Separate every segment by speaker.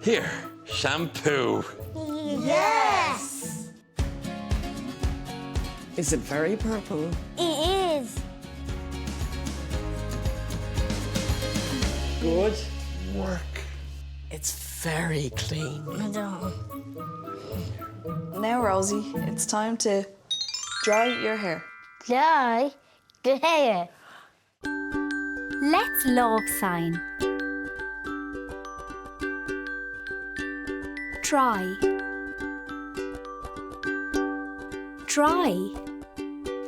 Speaker 1: Here, shampoo.
Speaker 2: Yes!
Speaker 3: Is it very purple?
Speaker 2: It is.
Speaker 3: Good work. It's very clean.
Speaker 2: I don't.
Speaker 4: Now, Rosie, it's time to dry your hair.
Speaker 2: Dry the hair.
Speaker 5: Let's love sign. Dry. Dry.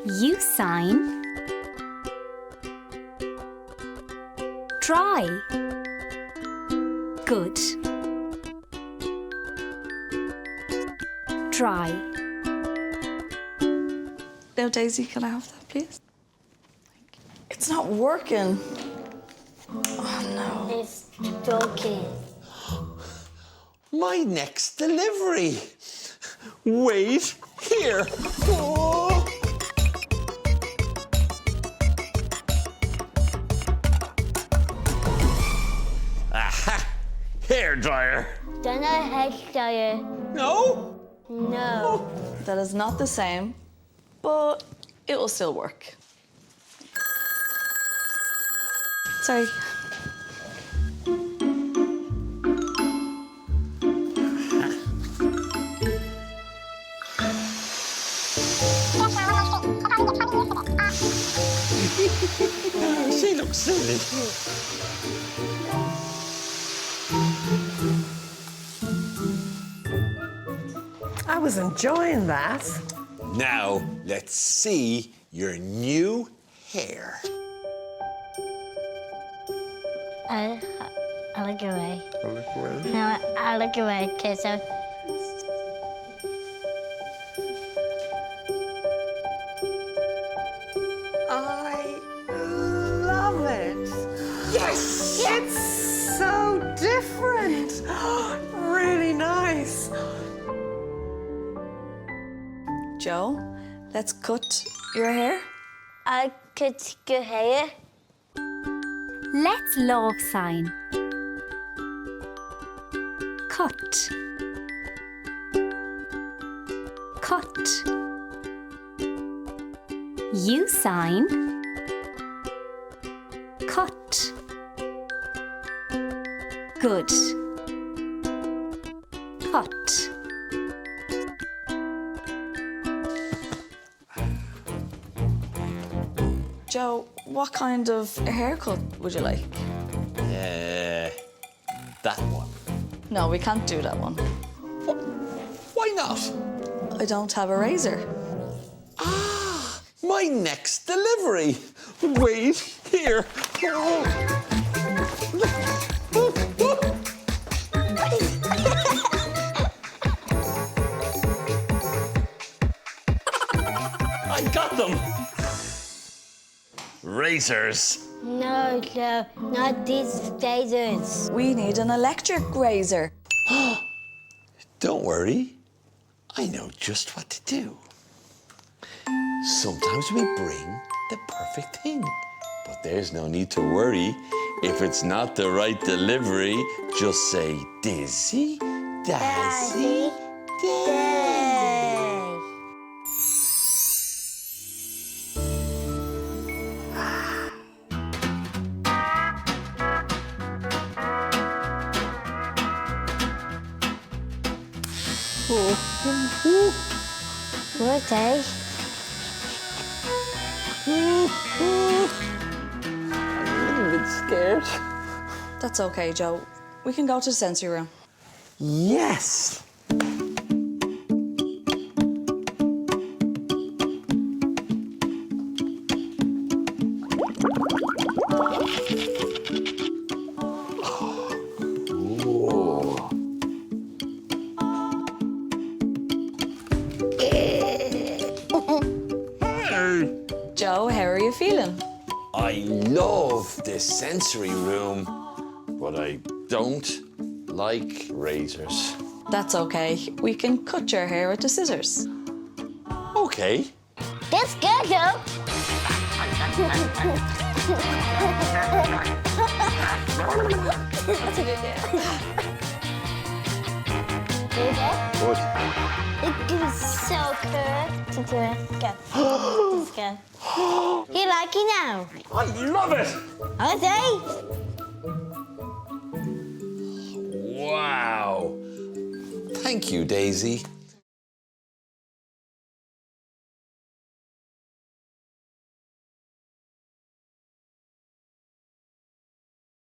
Speaker 5: You sign. Dry. Good. Dry.
Speaker 4: Now, Daisy, can I have that, please? It's not working. Oh, no.
Speaker 2: It's broken.
Speaker 1: My next delivery. Wait, here. Oh. Aha! Hair dryer.
Speaker 2: Don't I hair dryer?
Speaker 1: No?
Speaker 2: No.
Speaker 4: That is not the same, but it will still work. Sorry.
Speaker 1: She looks silly.
Speaker 3: I was enjoying that.
Speaker 1: Now, let's see your new hair.
Speaker 2: I look away. No, I look away because
Speaker 3: I love it. Yes! It's so different. Really nice.
Speaker 4: Joe, let's cut your hair.
Speaker 2: I cut your hair.
Speaker 5: Let's love sign. Cut. Cut. You sign. Cut. Good. Cut.
Speaker 4: Joe, what kind of haircut would you like?
Speaker 1: That one.
Speaker 4: No, we can't do that one.
Speaker 1: Why not?
Speaker 4: I don't have a razor.
Speaker 1: Ah, my next delivery. Wait, here. I got them. Razors.
Speaker 2: No, no, not these razors.
Speaker 4: We need an electric razor.
Speaker 1: Don't worry. I know just what to do. Sometimes we bring the perfect thing, but there's no need to worry. If it's not the right delivery, just say Dizzy, Dazzy, Day.
Speaker 2: What day?
Speaker 1: I'm a little bit scared.
Speaker 4: That's okay, Joe. We can go to the sensory room.
Speaker 1: Yes.
Speaker 4: Joe, how are you feeling?
Speaker 1: I love this sensory room, but I don't like razors.
Speaker 4: That's okay. We can cut your hair with the scissors.
Speaker 1: Okay.
Speaker 2: That's good, Joe.
Speaker 4: That's a good idea.
Speaker 1: Good.
Speaker 2: It was so cool to do it. Go. Let's go. You like it now?
Speaker 1: I love it.
Speaker 2: Okay.
Speaker 1: Wow. Thank you, Daisy.